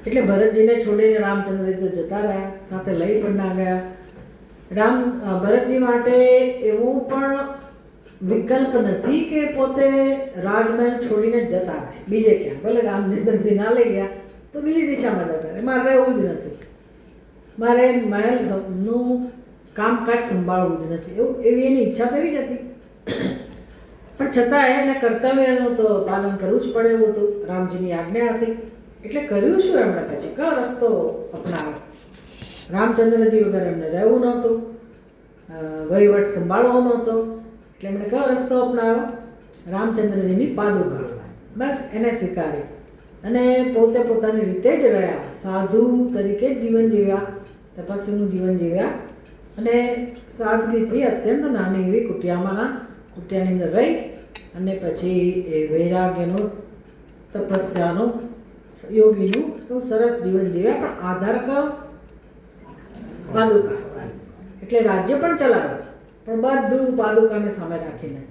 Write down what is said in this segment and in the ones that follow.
એટલે ભરતજીને છોડીને રામચંદ્રજી તો જતા રહ્યા, સાથે લઈ પણ ના ગયા. ભરતજી માટે એવું પણ વિકલ્પ નથી કે પોતે રાજમહેલ છોડીને જતા રહે બીજે ક્યાં. ભલે રામચંદ્રજી ના લઈ ગયા તો બીજી દિશામાં જતા રહે, મારે રહેવું જ નથી, મારે મહેલનું કામકાજ સંભાળવું જ નથી, એવી એની ઈચ્છા તો એવી જ હતી. પણ છતાં એને કર્તવ્યનું તો પાલન કરવું જ પડે એવું હતું, રામજીની આજ્ઞા હતી. એટલે કર્યું શું એમણે? પછી કયો રસ્તો અપનાવ્યો? રામચંદ્રજી વગર એમને રહેવું નહોતું, વહીવટ સંભાળવો નહોતો, એટલે એમણે કયો રસ્તો અપનાવ્યો? રામચંદ્રજીની પાદુકા, બસ એને સ્વીકારી અને પોતે પોતાની રીતે જ રહ્યા, સાધુ તરીકે જીવન જીવ્યા, તપસ્વીનું જીવન જીવ્યા અને સાદગીથી અત્યંત નાની એવી કુટિયાની અંદર રહી અને પછી એ વૈરાગ્યનું, તપસ્યાનું, યોગીનું એવું સરસ જીવન જીવ્યા. પણ આધાર કયો? પાદુકા. એટલે રાજ્ય પણ ચલાવ્યું પણ બધું પાદુકાને સામે રાખીને.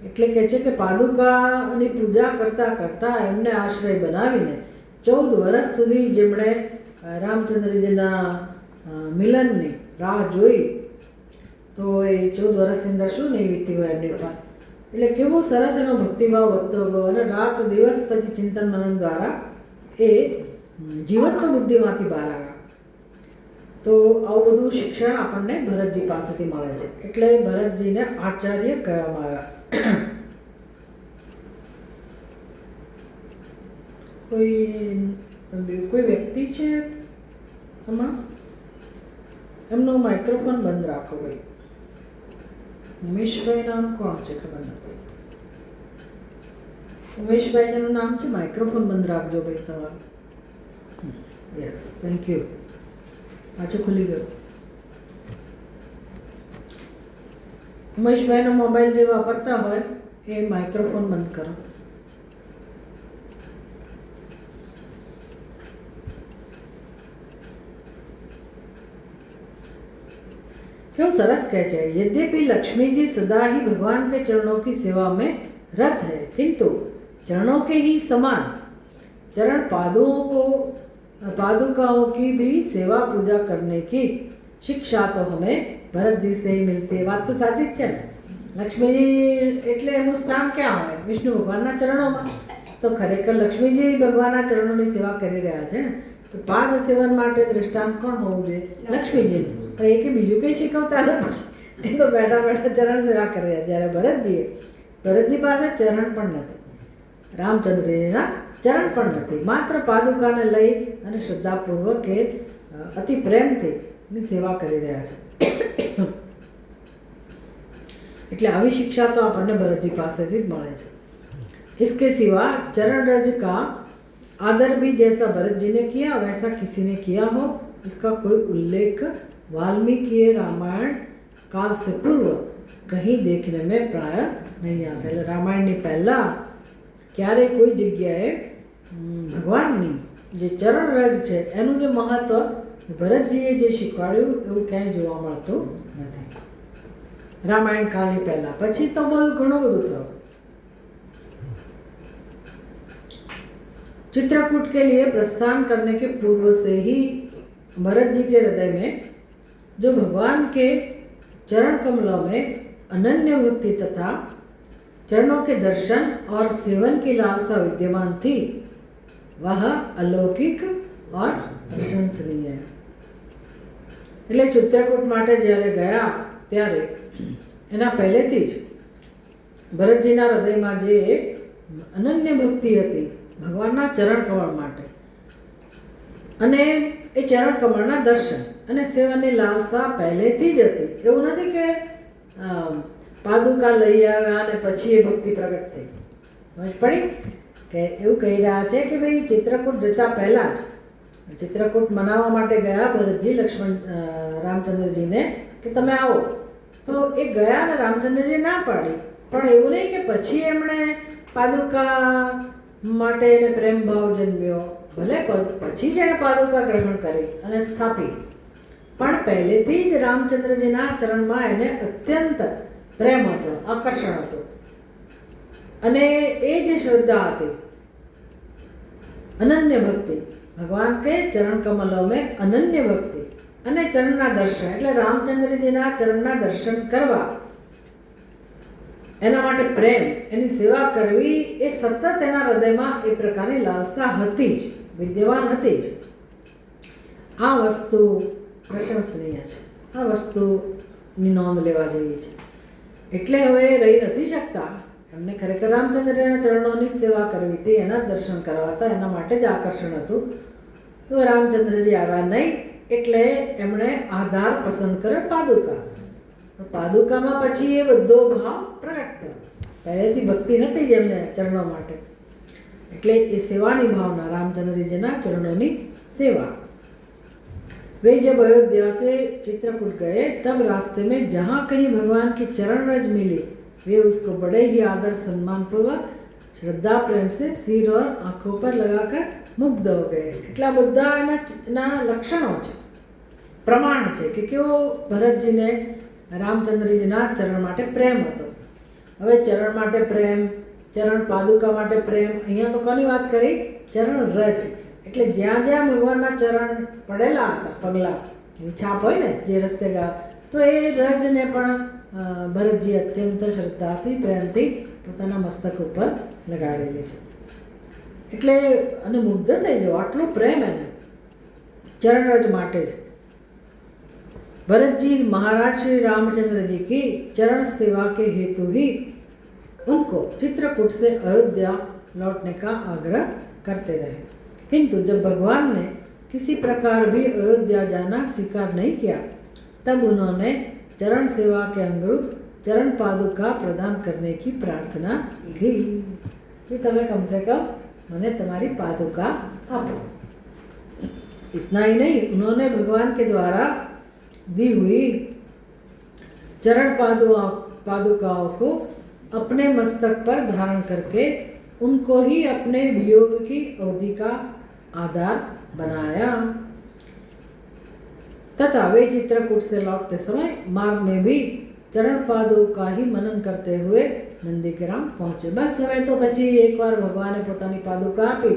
એટલે કહે છે કે પાદુકાની પૂજા કરતાં કરતાં એમને આશ્રય બનાવીને 14 વર્ષ સુધી જેમણે રામચંદ્રજીના મિલનની રાહ જોઈ, તો એ 14 વર્ષની અંદર શું નહીં વીતી હોય એમની પર. એટલે કેવો સરસ એનો ભક્તિભાવ વધતો ગયો અને રાત દિવસ પછી ચિંતન મનન દ્વારા એ જીવંત બુદ્ધિમાંથી બહાર આવ્યા. તો આવું બધું શિક્ષણ આપણને ભરતજી પાસેથી મળે છે, એટલે ભરતજીને આચાર્ય કહેવામાં આવ્યા. કોઈ વ્યક્તિ છે આમાં? એમનું માઇક્રોફોન બંધ રાખો ભાઈ. ઉમેશભાઈ નામ કોણ છે ખબર નથી. ઉમેશભાઈનું નામ છે, માઇક્રોફોન બંધ રાખજો ભાઈ તમારું. Yes, thank you. પાછું ખુલી ગયો. ઉમેશભાઈનો મોબાઈલ જે વાપરતા હોય એ માઇક્રોફોન બંધ કરો. क्यों सरस कह जाए, यद्यपि लक्ष्मी जी सदा ही भगवान के चरणों की सेवा में रत है, किंतु चरणों के ही समान चरण पादुकाओं की भी सेवा पूजा करने की शिक्षा तो हमें भरत जी से ही मिलती है. बात तो साची જ છે ને. લક્ષ્મીજી એટલે એનું સ્થાન ક્યાં હોય? વિષ્ણુ ભગવાનના ચરણોમાં. તો ખરેખર લક્ષ્મીજી ભગવાનના ચરણોની સેવા કરી રહ્યા છે ને, તો પાદ સેવન માટે દ્રષ્ટાંત કોણ હોવું જોઈએ? લક્ષ્મીજીનું. પણ એ કે બીજું કંઈ શીખવતા નથી, એ તો બેઠા બેઠા ચરણ સેવા કરી રહ્યા. જ્યારે ભરતજી પાસે ચરણ પણ નથી, રામચંદ્રજીના ચરણ પણ નથી, માત્ર પાદુકાને લઈ અને શ્રદ્ધાપૂર્વક એ અતિ પ્રેમથી એની સેવા કરી રહ્યા છે. એટલે આવી શિક્ષા તો આપણને ભરતજી પાસેથી જ મળે છે. इसके सिवा चरण रज का आदर भी जैसा भरत जी ने किया वैसा किसी ने किया हो, इसका कोई उल्लेख वाल्मीकि रामायण काल से पूर्व कहीं देखने में प्राय नहीं आता. એટલે રામાયણની પહેલાં ક્યારેય કોઈ જગ્યાએ ભગવાનની જે ચરણ રજ છે એનું જે મહત્ત્વ ભરતજીએ જે શીખવાડ્યું એવું ક્યાંય જોવા મળતું નથી. રામાયણ કાળની પહેલાં. પછી તો ઘણું બધું થયું. चित्रकूट के लिए प्रस्थान करने के पूर्व से ही भरत जी के हृदय में जो भगवान के चरण कमलों में अनन्य भक्ति तथा चरणों के दर्शन और सेवन की लालसा विद्यमान थी, वह अलौकिक और प्रशंसनीय है. એટલે ચિત્રકૂટ માટે જ્યારે ગયા ત્યારે એના પહેલેથી જ ભરતજીના હૃદયમાં જે અનન્ય ભક્તિ હતી ભગવાનના ચરણ કમળ માટે અને એ ચરણ કમળના દર્શન અને સેવાની લાલસા પહેલેથી જ હતી. એવું નથી કે પાદુકા લઈ આવ્યા અને પછી એ ભક્તિ પ્રગટ થઈ. સમજ પડી કે એવું કહી રહ્યા છે કે ભાઈ ચિત્રકૂટ જતાં પહેલાં જ ચિત્રકૂટ મનાવવા માટે ગયા ભરતજી રામચંદ્રજીને કે તમે આવો, તો એ ગયા અને રામચંદ્રજી ના પાડી. પણ એવું નહીં કે પછી એમણે પાદુકા માટે એને પ્રેમ ભાવ જન્મ્યો. ભલે પછી જ એણે પાદુકા ગ્રહણ કરી અને સ્થાપી, પણ પહેલેથી જ રામચંદ્રજીના ચરણમાં એને અત્યંત પ્રેમ હતો, આકર્ષણ હતું અને એ જે શ્રદ્ધા હતી अनन्य भक्ति, भगवान के चरण कमलों में अनन्य भक्ति અને ચરણના દર્શન એટલે રામચંદ્રજીના ચરણના દર્શન કરવા, એના માટે પ્રેમ, એની સેવા કરવી એ સતત એના હૃદયમાં એ પ્રકારની લાલસા હતી જ, વિદ્યમાન હતી જ. આ વસ્તુ પ્રશંસનીય છે, આ વસ્તુની નોંધ લેવા જેવી છે. એટલે હવે રહી નથી શકતા, એમને ખરેખર રામચંદ્રના ચરણોની જ સેવા કરવી હતી, એના જ દર્શન કરવા હતા, એના માટે જ આકર્ષણ હતું. તો રામચંદ્રજી આવ્યા નહીં એટલે એમણે આધાર પસંદ કર્યો પાદુકા. પાદુકામાં પછી એ બધો ભાવ પ્રગટ થયો. પહેલેથી ભક્તિ નથી જ એમને ચરણો માટે, એટલે એ સેવાની ભાવના, રામચंद्र चरणों सेवा. वे जब अयोध्या से चित्रकूट गए तब रास्ते में जहाँ कहीं भगवान की चरण रज मिली वे उसको बड़े ही आदर सम्मान पूर्वक श्रद्धा प्रेम से सिर और आंखों पर लगाकर मुग्ध हो गए. એટલા બધા એના લક્ષણો છે, પ્રમાણ છે કે કેવો ભરતજીને રામચંદ્રજીના ચરણ માટે પ્રેમ હતો. હવે ચરણ માટે પ્રેમ, ચરણ પાદુકા માટે પ્રેમ, અહીંયા તો કોની વાત કરી? ચરણ રજ. એટલે જ્યાં જ્યાં ભગવાનના ચરણ પડેલા હતા, પગલાં, છાપ હોય ને જે રસ્તે ગયા, તો એ રજને પણ ભરતજી અત્યંત શ્રદ્ધાથી, પ્રેમથી પોતાના મસ્તક ઉપર લગાડેલી છે. એટલે અને મુગ્ધ થઈ જવો, આટલો પ્રેમ એને चरण रज माटे. भरत जी महाराज श्री रामचंद्र जी की चरण सेवा के हेतु ही उनको चित्रकूट से अयोध्या लौटने का आग्रह करते रहे, किंतु जब भगवान ने किसी प्रकार भी अयोध्या जाना स्वीकार नहीं किया तब उन्होंने चरण सेवा के अनुरूप चरण पादुका प्रदान करने की प्रार्थना की कि तमे कम से कम मैंने तुम्हारी पादुका आपो. इतना ही नहीं, उन्होंने भगवान के द्वारा दी हुई चरण पादुकाओं को अपने मस्तक पर धारण करके उनको ही अपने वियोग की अवधि का आधार बनाया. तथा वे चित्रकूट से लौटते समय मार्ग में भी चरण पादुका ही मनन करते हुए नंदीग्राम पहुंचे. बस હવે તો પછી એકવાર ભગવાને પોતાની પાદુકા આપી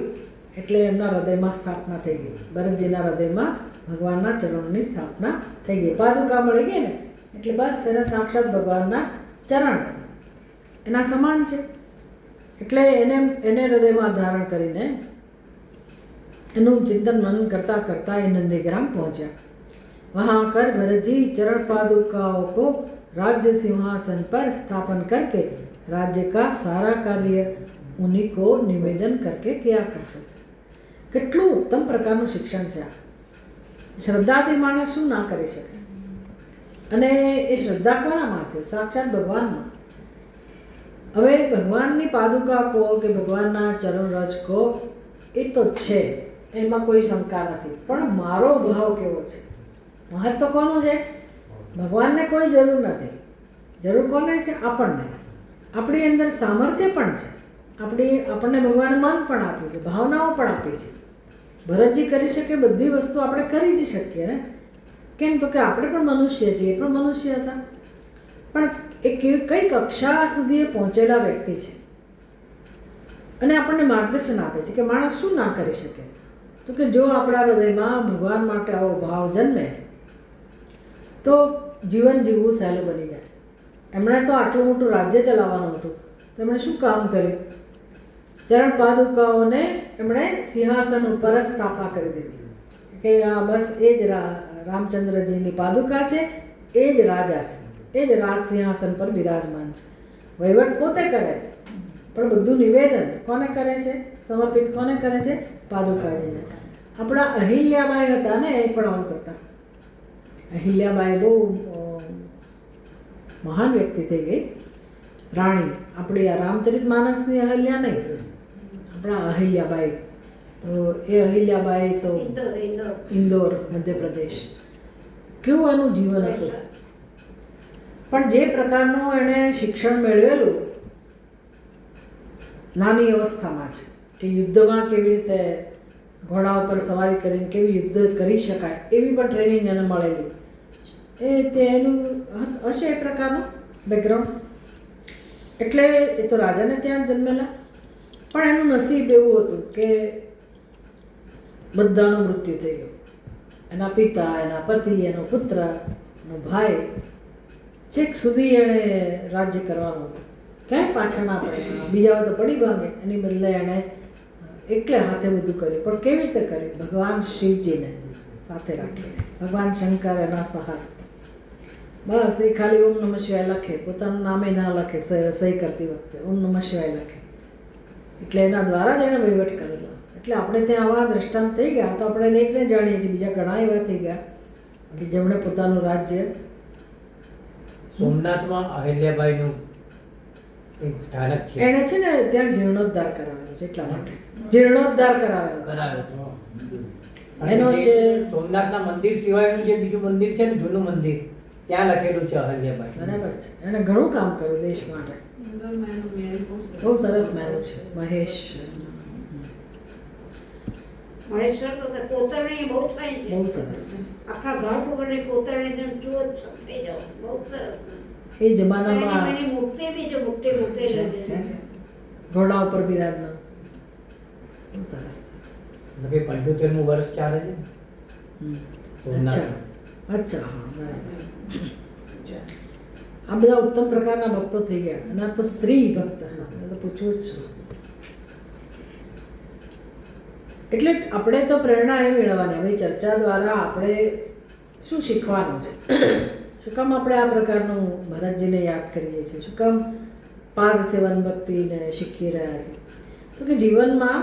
એટલે એમના હૃદયમાં સ્થાપના થઈ ગઈ. ભરતજીના હૃદયમાં ભગવાનના ચરણોની સ્થાપના થઈ ગઈ. પાદુકા મળી ગઈ ને એટલે બસ એના સાક્ષાત ભગવાનના ચરણ એના સમાન છે. એટલે એને હૃદયમાં ધારણ કરીને એનું ચિંતન મનન કરતા કરતા એ નંદીગ્રામ પહોંચ્યા. वहाँ आकर भरत जी चरण पादुकाओं को राज्य सिंहासन पर स्थापन करके राज्य का सारा कार्य उन्हीं को निवेदन करके किया करते थे. કેટલું ઉત્તમ પ્રકારનું શિક્ષણ છે આ. શ્રદ્ધાથી માણસ શું ના કરી શકે, અને એ શ્રદ્ધા કોનામાં છે? સાક્ષાત ભગવાનમાં. હવે ભગવાનની પાદુકા કહો કે ભગવાનના ચરણ રજ કહો એ તો છે, એમાં કોઈ શંકા નથી, પણ મારો ભાવ કેવો છે? મહત્વ કોનું છે? ભગવાનને કોઈ જરૂર નથી. જરૂર કોને છે? આપણને. આપણી અંદર સામર્થ્ય પણ છે, આપણને ભગવાને મન પણ આપ્યું છે, ભાવનાઓ પણ આપી છે. ભરતજી કરી શકે બધી વસ્તુ આપણે કરી જ શકીએ ને. કેમ? તો કે આપણે પણ મનુષ્ય છીએ, એ પણ મનુષ્ય હતા, પણ એ કઈ કક્ષા સુધી એ પહોંચેલા વ્યક્તિ છે અને આપણને માર્ગદર્શન આપે છે કે માણસ શું ના કરી શકે. તો કે જો આપણા હૃદયમાં ભગવાન માટે આવો ભાવ જન્મે તો જીવન જીવવું સહેલું બની જાય. એમણે તો આટલું મોટું રાજ્ય ચલાવવાનું હતું, તો એમણે શું કામ કર્યું? ચરણ પાદુકાઓને એમણે સિંહાસન ઉપર સ્થાપના કરી દીધી કે આ બસ એ જ રામચંદ્રજીની પાદુકા છે, એ જ રાજા છે, એ જ રાજ સિંહાસન પર બિરાજમાન છે. વહીવટ પોતે કરે છે, પણ બધું નિવેદન કોને કરે છે? સમર્પિત કોને કરે છે? પાદુકાજીને. આપણા અહિલ્યાબાઈ હતા ને, એ પણ આવું કરતા. અહિલ્યાબાઈ બહુ મહાન વ્યક્તિ થઈ ગઈ, રાણી. આપણી આ રામચરિત માનસની અહિલ્યા નહીં, આપણા અહિલ્યાબાઈ. તો એ અહિલ્યાબાઈ તો ઇન્દોર મધ્યપ્રદેશ. કેવું એનું જીવન હતું, પણ જે પ્રકારનું એણે શિક્ષણ મેળવેલું નાની અવસ્થામાં છે કે યુદ્ધમાં કેવી રીતે ઘોડા ઉપર સવારી કરીને કેવી યુદ્ધ કરી શકાય એવી પણ ટ્રેનિંગ એને મળેલી. એનું હશે એ પ્રકારનું બેકગ્રાઉન્ડ. એટલે એ તો રાજાને ત્યાં જન્મેલા, પણ એનું નસીબ એવું હતું કે બધાનું મૃત્યુ થઈ ગયું. એના પિતા, એના પતિ, એનો પુત્ર, એનો ભાઈ, છેક સુધી એણે રાજ્ય કરવાનું હતું. ક્યાંય પાછળ ના પડે, બીજાઓ તો પડી ભાગે, એની બદલે એણે એકલે હાથે બધું કર્યું. પણ કેવી રીતે કર્યું? ભગવાન શિવજીને સાથે રાખીને, ભગવાન શંકર એના સહાય. બસ એ ખાલી ઓમ નમઃ શિવાય લખે, પોતાનું નામે ના લખે, સહી કરતી વખતે ઓમ નમઃ શિવાય લખે, એટલે એના દ્વારા જ એણે વહીવટ કરેલો. એટલે આપણે ત્યાં આવા દ્રષ્ટાંત થઈ ગયા તો આપણે એકને જાણીએ છીએ, બીજા ઘણા એવા થઈ ગયા કે જેમણે પોતાનું રાજ્ય. સોમનાથમાં અહિલ્યાબાઈનું એક સ્થાનક છે, એણે છે ને ત્યાં જીર્ણોદ્ધાર કરાવેલો છે, એટલા માટે જીર્ણોદ્ધાર કરાવેલો એનો છે. સોમનાથના મંદિર સિવાયનું જે બીજું મંદિર છે ને, જૂનું મંદિર, ત્યાં લખેલું છે અહિલ્યાબાઈ. બરાબર છે, એણે ઘણું કામ કર્યું દેશ માટે. બહુ સરસ મહેલ છે મહેશ. મહેશ્વર તો કોતરણી બહુ થાય છે, બહુ સરસ. આખા ઘર ઉપરની કોતરણી જેમ જુઓ થઈ જાઓ, બહુ સરસ. એ જમાનામાં એની મૂર્તિ બી છે, મોટી મોટી છે. ઘોડા ઉપર બિરાજમાન. બહુ સરસ. કે 75મું વર્ષ ચાલે છે અચ્છા અચ્છા, હા બરાબર. આ બધા ઉત્તમ પ્રકારના ભક્તો થઈ ગયા. અને આ તો સ્ત્રી ભક્ત, તો પૂછવું જ છું. એટલે આપણે તો પ્રેરણા એ મેળવવાની, હવે ચર્ચા દ્વારા આપણે શું શીખવાનું છે, શું કામ આપણે આ પ્રકારનું ભરતજીને યાદ કરીએ છીએ, શું કામ પાદ સેવન ભક્તિને શીખી રહ્યા છીએ. તો કે જીવનમાં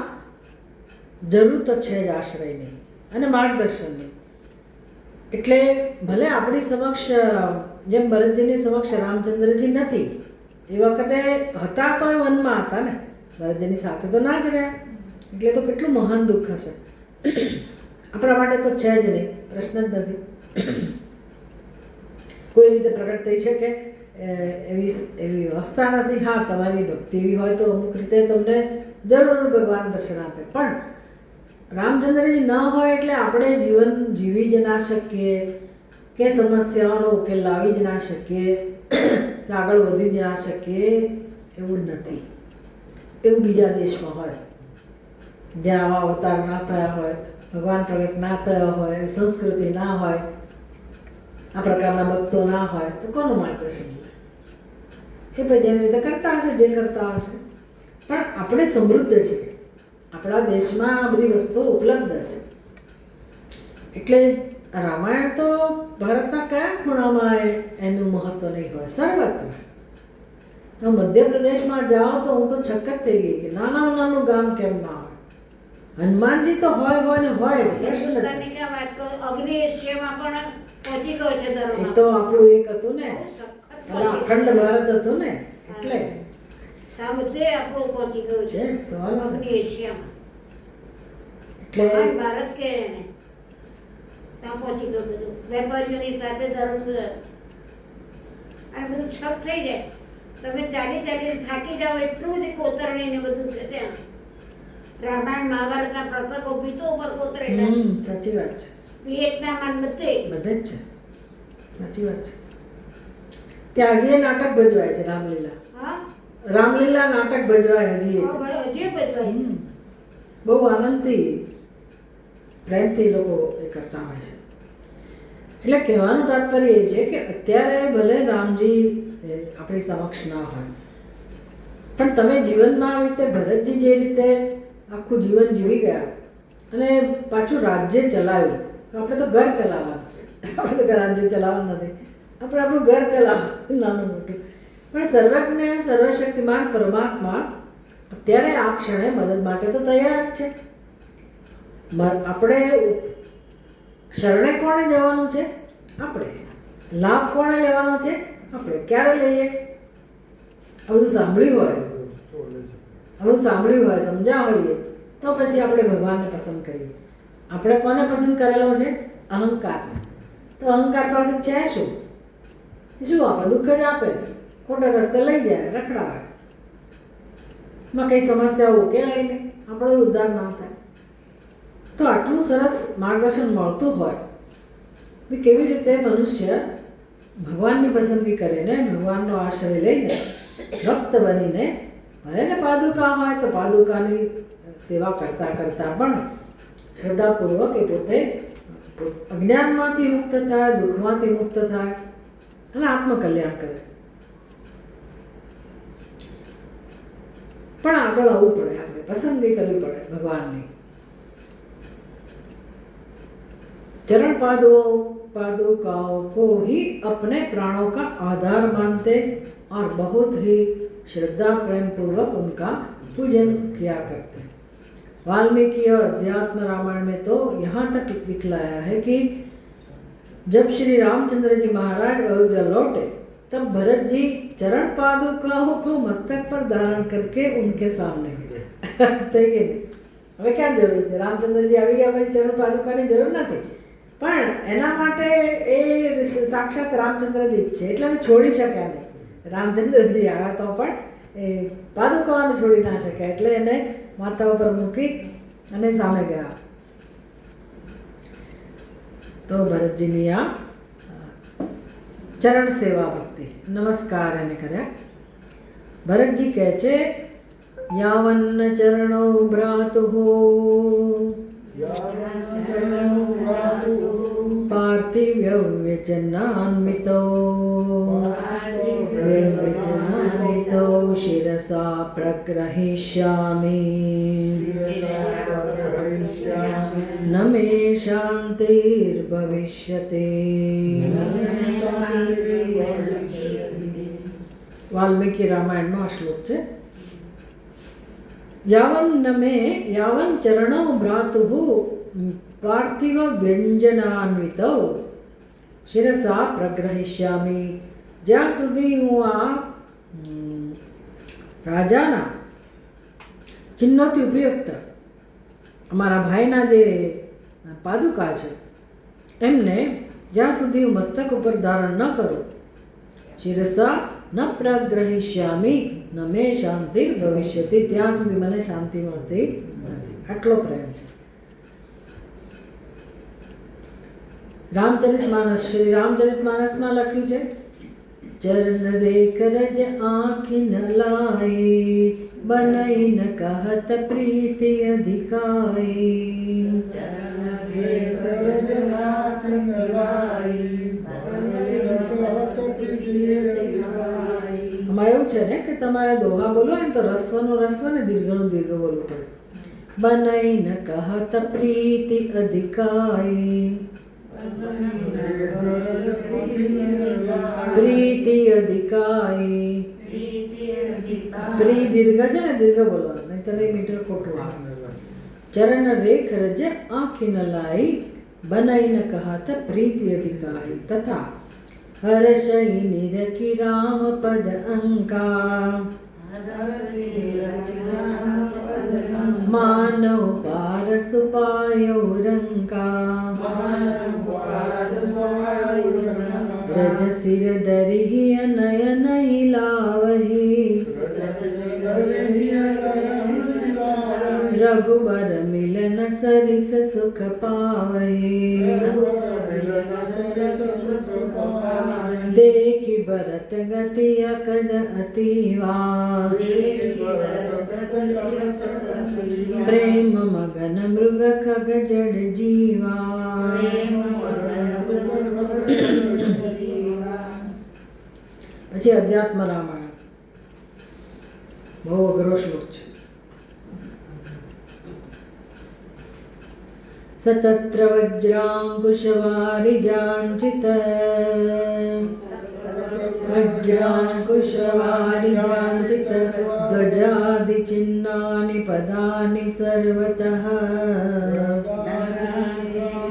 જરૂર તો છે જ આશ્રયની અને માર્ગદર્શનની. એટલે ભલે આપણી સમક્ષ જેમ ભરતજીની સમક્ષ રામચંદ્રજી નથી, એ વખતે હતા તો એ વનમાં હતા ને, ભરતજીની સાથે તો ના જ રહ્યા. એટલે તો કેટલું મહાન દુઃખ હશે. આપણા માટે તો છે જ નહીં, પ્રશ્ન જ નથી. કોઈ રીતે પ્રગટ થઈ શકે એવી વ્યવસ્થા નથી. હા, તમારી ભક્તિ એવી હોય તો અમુક રીતે તમને જરૂર ભગવાન દર્શન આપે, પણ રામચંદ્રજી ન હોય એટલે આપણે જીવન જીવી જ ના શકીએ, કે સમસ્યાઓનો ઉકેલ લાવી જ ના શકીએ, કે આગળ વધી જ ના શકીએ એવું નથી. એવું બીજા દેશમાં હોય જ્યાં આવા અવતાર ના થયા હોય, ભગવાન પ્રગટ ના થયા હોય, સંસ્કૃતિ ના હોય, આ પ્રકારના ભક્તો ના હોય, તો કોનું માર્ગદર્શન? એ પછી જેની રીતે કરતા હશે, જે કરતા હશે. પણ આપણે સમૃદ્ધ છીએ, આપણા દેશમાં આ બધી વસ્તુઓ ઉપલબ્ધ છે. એટલે રામાયણ તો ભારતના કયા ખૂણામાં એનું મહત્વ નહીં હોય, સર્વત્ર. તો મધ્યપ્રદેશમાં જાઓ તો હું તો છક્ક જ થઈ ગઈ કે નાનામાં નાનું ગામ કેમ ના હોય. હનુમાનજી તો હોય ને હોય જ, પ્રશ્ન નથી. અગ્નિ એશિયામાં પણ પહોંચી ગયો છે દરરોજ. એ તો આપણું એક હતું ને, અખંડ ભારત હતું ને, એટલે બધે આપણું પહોંચી ગયું છે સવાલ અગ્નિ એશિયામાં. એટલે ભારત કે એને ત્યાં પહોંચી ગયું બધું, વેપારીઓની સાથે દરરોજ. અને બધું છક થઈ જાય, તમે ચાલી થાકી જાઓ, એટલું બધી કોતરણી ને બધું છે ત્યાં. રામાયણ મહાભારતના પ્રસંગો ભીતો ઉપર કોતરેલા. સાચી વાત છે. વિયેટનામ બધે જ છે, સાચી વાત છે. ત્યાં હજી એ નાટક ભજવાય છે, રામલીલા. હા, રામલીલા નાટક ભજવાય હજી. હજી ભજવાય. બહુ આનંદથી પ્રેમથી લોકો એ કરતા હોય છે. એટલે કહેવાનું તાત્પર્ય એ છે કે અત્યારે ભલે રામજી આપણી સમક્ષ ના હોય, પણ તમે જીવનમાં આવી રીતે ભરતજી જે રીતે આખું જીવન જીવી ગયા અને પાછું રાજ્ય ચલાવ્યું. આપણે તો ઘર ચલાવવાનું છે, આપણે તો રાજ્ય ચલાવવાનું નથી, આપણે આપણું ઘર ચલાવવાનું નાનું મોટું. પણ સર્વજ્ઞ સર્વશક્તિમાન પરમાત્મા અત્યારે આ ક્ષણે મદદ માટે તો તૈયાર જ છે. આપણે શરણે કોણે જવાનું છે? આપણે. લાભ કોણે લેવાનો છે? આપણે. ક્યારે લઈએ? આ બધું સાંભળ્યું હોય, સમજ્યા હોઈએ તો પછી આપણે ભગવાનને પસંદ કરીએ. આપણે કોને પસંદ કરેલો છે? અહંકારને. તો અહંકાર પાસે છે શું આપે? દુઃખ જ આપે, ખોટા રસ્તે લઈ જાય, રખડાવે. માં કઈ સમસ્યાઓ ઉકેલાય નહીં, આપણો ઉદ્ધાર ના થાય. તો આટલું સરસ માર્ગદર્શન મળતું હોય, કેવી રીતે મનુષ્ય ભગવાનની પસંદગી કરીને, ભગવાનનો આશ્રય લઈને, ભક્ત બનીને, ભલે ને પાદુકા હોય તો પાદુકાની સેવા કરતાં કરતાં પણ શ્રદ્ધાપૂર્વક એ પોતે અજ્ઞાનમાંથી મુક્ત થાય, દુઃખમાંથી મુક્ત થાય અને આત્મકલ્યાણ કરે. પણ આગળ આવવું પડે, આપણે પસંદગી કરવી પડે ભગવાનની. चरण पादुकाओं को ही अपने प्राणों का आधार मानते और बहुत ही श्रद्धा प्रेम पूर्वक उनका पूजन किया करते हैं. वाल्मीकि और अध्यात्म रामायण में तो यहाँ तक दिखलाया है कि जब श्री रामचंद्र जी महाराज अयोध्या लौटे तब भरत जी चरण पादुकाओं को मस्तक पर धारण करके उनके सामने गिरे. હવે ક્યાં જરૂર છે? રામચંદ્રજી આવી ગયા પછી ચરણ પાદુકાની જરૂર નથી, પણ એના માટે એ સાક્ષાત રામચંદ્રજી જ છે એટલે એને છોડી શક્યા નહીં. રામચંદ્રજી આવ્યા તો પણ એ પાદુકાઓને છોડી ના શક્યા એટલે એને માથા ઉપર મૂકી અને સામે ગયા. તો ભરતજીની આ ચરણ સેવા ભક્તિ નમસ્કાર એને કર્યા. ભરતજી કહે છે यावन्न चरणो भ्रातुः पार्थिव्यव्यजनान्वितो शिरसा प्रग्रहीष्यामि न मे शान्तिर्भविष्यति. वाल्मीकि रामायणનો આ શ્લોક છે. यावन् चरणौ भ्रातुः पार्थिव व्यंजनान्वितौ शिरसा प्रग्रहिष्यामि. જ્યાં સુધી હું આ રાજાના ચિહ્નોથી ઉપયુક્ત અમારા ભાઈના જે પાદુકા છે એમને જ્યાં સુધી હું મસ્તક ઉપર ધારણ ન કરું, શિરસા ન પ્રગ્રહિષ્યામિ ન મે શાંતિ ભવિષ્યતિ, ત્યાં સુધી મને શાંતિ મળતી નથી. આટલો પ્રેમ છે. રામચરિતમાનસ, શ્રી રામચરિતમાનસમાં લખ્યું છે ચરણ રેખ રજ આંખી ન લાઈ बनई न कहत प्रीति अधिकाई. આમાં એવું છે ને કે તમારે દોહા બોલવા ને તો રસ્વનું રસ્વ ને દીર્ઘનું દીર્ઘ બોલવું પડે. बनई न कहत प्रीति अधिकाई. प्रीति अधिकाई. પ્રી દીર્ઘ છે ને દીર્ઘ બોલવાનું, નહીતર એ મીટર ખોટું આવે. ચરણ રેખ રજ આંખી ન લાઈ બનાઈ ન કહત પ્રીતિ અધિકારી. તથા હર્ષઈ નિરખી રામ પદ અંકા માનવ પારસ પાયો રંકા. રજ સિર ધરી નયન લાવહી रघुबर मिलन सरिस सुख पावै. देखि भरत गति अकद अतीवा प्रेम मगन मृग खग जड़ जीवा. પછી અધ્યાત્મ રામાયણ બહુ અઘરો શ્લોક છે. सतत्र वज्रांकुशवारिजांचित वज्रांकुशवारिजांचित ध्वजादि चिन्नानि पदानि सर्वतः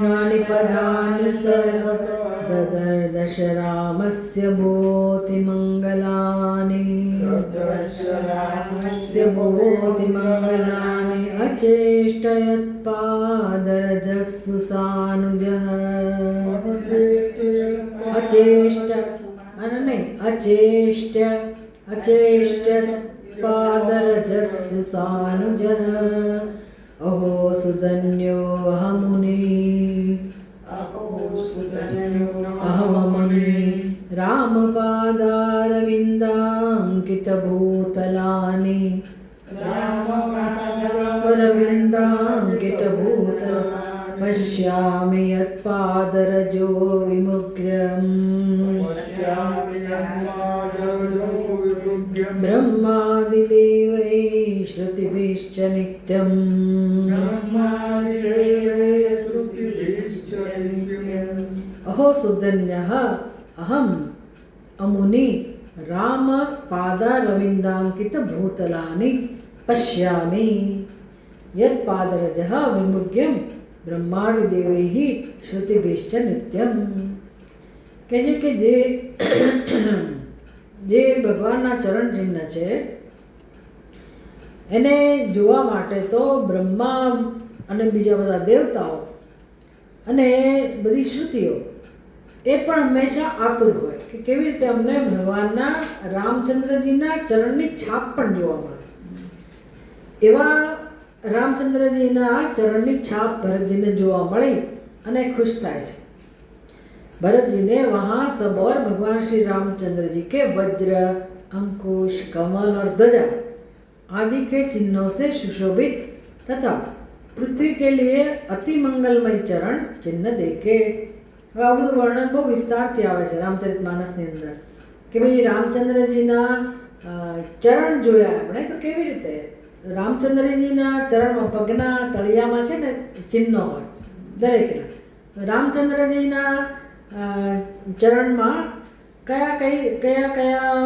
नानि पदानि सर्वतः ददर्दश रामस्य भूति मंगलानि भूति मंगलानि अचेष्टयत्पादरजस्सु सानुजः अचेष्ट्यत्पादरजस्सु सानुजः. अहो सुधन्यो अहमुनि अहममुनि रामपादारविन्दाङ्कितभूतलानि रविन्दाङ्कितभूतलानि पश्यामि यत्पादरजो विमुग्रम् ब्रह्मादिदेवैः श्रुतिभिश्च नित्यम् अहो सुधन्यः अहम् अमुनि रामपादारविन्दाङ्कितभूतलानि पश्यामि यत्पादरजः विमुग्यं ब्रह्मादिदेवैः श्रुतिभिश्च नित्यम् કહે છે કે જે ભગવાનના ચરણ ચિહ્ન છે એને જોવા માટે તો બ્રહ્મા અને બીજા બધા દેવતાઓ અને બધી શ્રુતિઓ એ પણ હંમેશા આતુર હોય કે કેવી રીતે અમને ભગવાનના રામચંદ્રજીના ચરણની છાપ પણ જોવા મળે. એવા રામચંદ્રજીના ચરણની છાપ ભરતજીને જોવા મળી અને ખુશ થાય છે. भरत जी ने वहाँ सब और भगवान श्री रामचंद्र जी के वज्र, अंकुश, कमल और ध्वजा आदि के चिन्हों से सुशोभित तथा पृथ्वी के लिए अति मंगलमय चरण चिन्ह देखे. આ બધું વર્ણન બહુ વિસ્તારથી આવે છે રામચરિતમાનસની અંદર કે ભાઈ રામચંદ્રજીના ચરણ જોયા આપણે તો કેવી રીતે રામચંદ્રજીના ચરણમાં પગના તળિયામાં છે ને ચિહ્નો હોય દરેકના. રામચંદ્રજીના ચરણમાં કયા કયા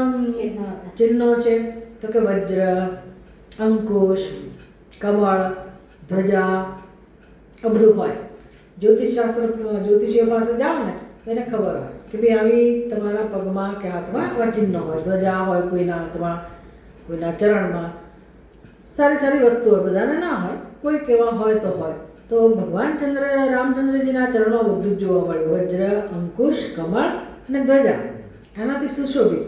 ચિહ્નો છે તો કે વજ્ર, અંકુશ, કમળ, ધ્વજા આ બધું હોય. જ્યોતિષીઓ પાસે જાઓ ને તો એને ખબર હોય કે ભાઈ આવી તમારા પગમાં કે હાથમાં આવા ચિહ્નો હોય, ધ્વજા હોય કોઈના હાથમાં, કોઈના ચરણમાં. સારી સારી વસ્તુ હોય, બધાને ના હોય, કોઈ કેવા હોય તો હોય. તો ભગવાન રામચંદ્રજીના ચરણો બધું જ જોવા મળ્યું. વજ્ર, અંકુશ, કમળ અને ધ્વજા એનાથી સુશોભિત.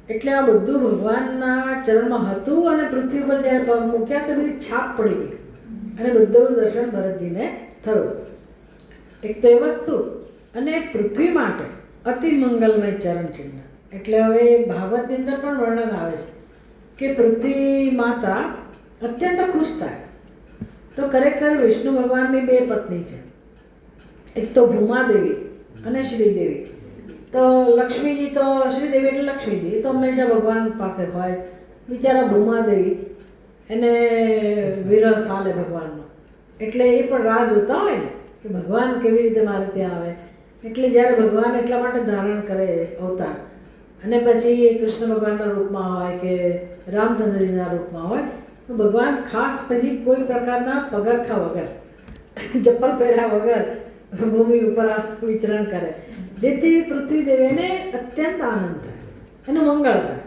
એટલે આ બધું ભગવાનના ચરણમાં હતું અને પૃથ્વી પર જ્યારે પગ મૂક્યા તો બધી છાપ પડી ગઈ અને બધું દર્શન ભરતજીને થયું. એક તો એ વસ્તુ અને પૃથ્વી માટે અતિ મંગલમય ચરણ ચિહ્ન. એટલે હવે ભાગવતની અંદર પણ વર્ણન આવે છે કે પૃથ્વી માતા અત્યંત ખુશ થાય. તો ખરેખર વિષ્ણુ ભગવાનની બે પત્ની છે, એક તો ભૂમાદેવી અને શ્રીદેવી. તો લક્ષ્મીજી તો શ્રીદેવી એટલે લક્ષ્મીજી તો હંમેશા ભગવાન પાસે હોય. બિચારા ભૂમાદેવી એને વિરહ ચાલે ભગવાનનો, એટલે એ પણ રાહ જોતા હોય ને કે ભગવાન કેવી રીતે મારે ત્યાં આવે. એટલે જ્યારે ભગવાન એટલા માટે ધારણ કરે અવતાર અને પછી એ કૃષ્ણ ભગવાનના રૂપમાં હોય કે રામચંદ્રજીના રૂપમાં હોય તો ભગવાન ખાસ પછી કોઈ પ્રકારના પગરખા વગર, ચપ્પલ પહેર્યા વગર ભૂમિ ઉપર વિચરણ કરે, જેથી પૃથ્વી દેવીને અત્યંત આનંદ થાય અને મંગળ થાય.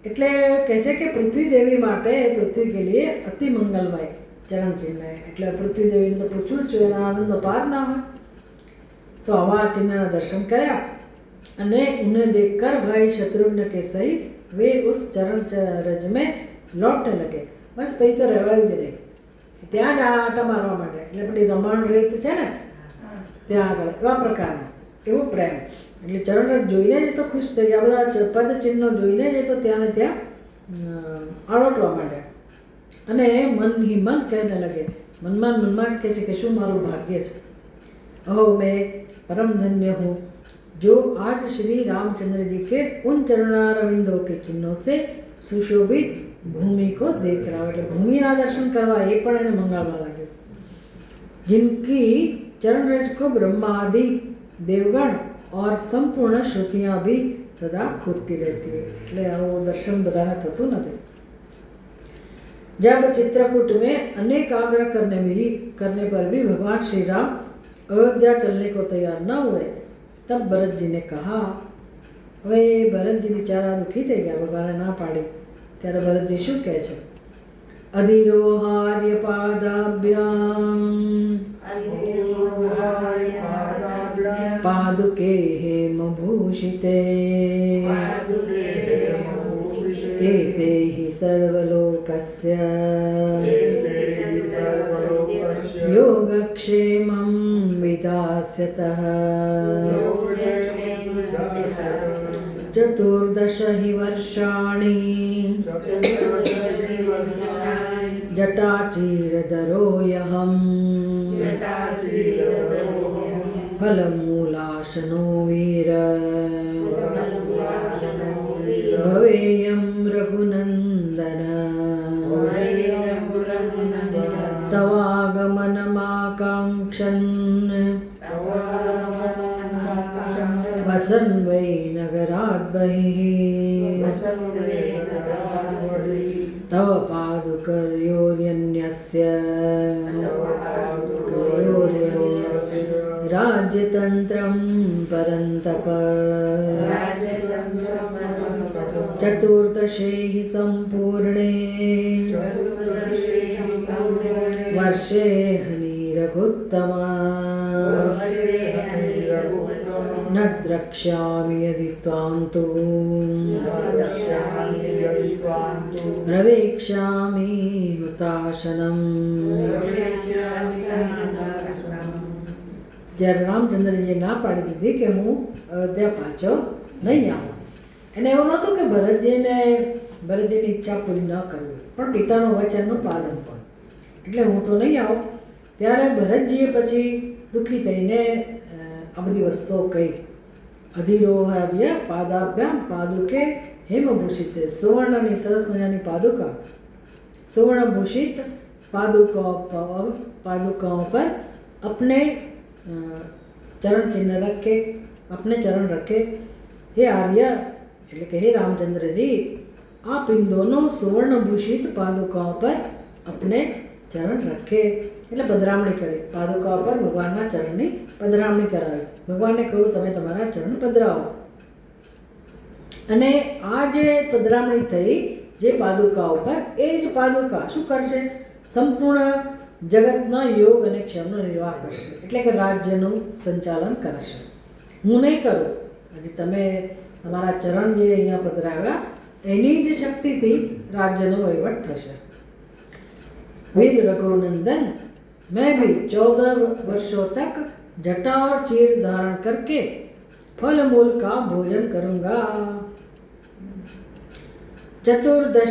એટલે કહે છે કે પૃથ્વી દેવી માટે પૃથ્વી કે લીએ અતિ મંગલમય ચરણ ચિહ્ન. એટલે પૃથ્વી દેવીને તો પૂછવું જ એના આનંદનો પાર ના હોય. તો આવા ચિહ્નના દર્શન કર્યા અને ઉन्हें देखकर भाई शत्रुघ्न के सहित वे उस चरण रज में लौटने लगे. બસ પછી તો રહેવાયું જ નહીં, ત્યાં જ આટા મારવા માંડે. એટલે પેલી રમણ રીત છે ને ત્યાં આગળ એવા પ્રકારનો એવો પ્રેમ. એટલે ચરણરજ જોઈને જ તો ખુશ થઈ ગયા. બધા પદ ચિહ્નો જોઈને જ તો ત્યાં ને ત્યાં આળોટવા માંડ્યા અને મન ही मन कहने लगे. મનમાં જ કહે છે કે શું મારું ભાગ્ય છે. अहो मैं परम धन्य हूँ जो आज श्री रामचंद्र जी के उन चरणारविंदों के चिन्हों से सुशोभित भूमि को देख रहा हूँ. એટલે ભૂમિના દર્શન કરવા એ પણ એને મંગાવવા લાગ્યો. जिनकी चरण रज को ब्रह्मा आदि देवगण और संपूर्ण श्रुतियाँ भी सदा खूबती रहती है. એટલે આવું દર્શન બધાને થતું નથી. जब चित्रकूट में अनेक आग्रह करने पर भी भगवान श्री राम अयोध्या चलने को तैयार न हुए तब भरत जी ने कहा. હવે ભરતજી બિચારા દુઃખી થઈ ગયા, ભગવાને ના પાડી. ત્યારે ભરતજી શું કહે છે? અધિરોહાર્ય પાદાભ્યામ પાદુકે હેમ ભૂષિતે एते हि सर्वलोकस्य योगक्षेमं विधास्यतः चतुर्दश हि वर्षाणि जटाचीरधरोऽयहम् फलमूलाशनो वीर भवेयं रघुनन्दन तवागमनमाकाङ्क्षन् वसन् वै नगरात् बहिः तव पादुकयोर्यन्यस्य राज्यतन्त्रं परन्तप चतुर्दशे हि सम्पूर्णे वर्षे हनिरघुत्तम न द्रक्ष्यामि यदि त्वां तु प्रवेक्ष्यामि हुताशनम् જ્યારે રામચંદ્રજીએ ના પાડી દીધી કે હું અયોધ્યા પાછો નહીં આવું, એને એવું નહોતું કે ભરતજીની ઈચ્છા પૂરી ન કરવી, પણ પિતાનું વચનનું પાલન પણ, એટલે હું તો નહીં આવું. ત્યારે ભરતજીએ પછી દુઃખી થઈને આ બધી વસ્તુઓ કહી. અધિરોહાર્ય પાદાભ્યામ પાદુકે હેમભૂષિત, સુવર્ણની સરસ મજાની પાદુકા, સુવર્ણભૂષિત पादुकाओं पर अपने चरण चिन्ह रखे, अपने चरण रखे. हे आर्य એટલે કે હે રામચંદ્રજી, आप इन दोनों सुवर्णभूषित पादुकाओं पर अपने ચરણ રખે, એટલે પધરામણી કરી. પાદુકાઓ પર ભગવાનના ચરણની પધરામણી કરાવી. ભગવાનને કહ્યું તમે તમારા ચરણ પધરાવો. અને આ જે પધરામણી થઈ જે પાદુકાઓ પર, એ જ પાદુકા શું કરશે? સંપૂર્ણ જગતના યોગ અને ક્ષમનો નિર્વાહ કરશે, એટલે કે રાજ્યનું સંચાલન કરશે. હું નહીં કરું, હજી તમે તમારા ચરણ જે અહીંયા પધરાવ્યા એની જ શક્તિથી રાજ્યનો વહીવટ થશે. वीर रघुनंदन, मैं भी 14 वर्षों तक जटा और चीर धारण करके फल मूल का भोजन करूंगा. चतुर्दश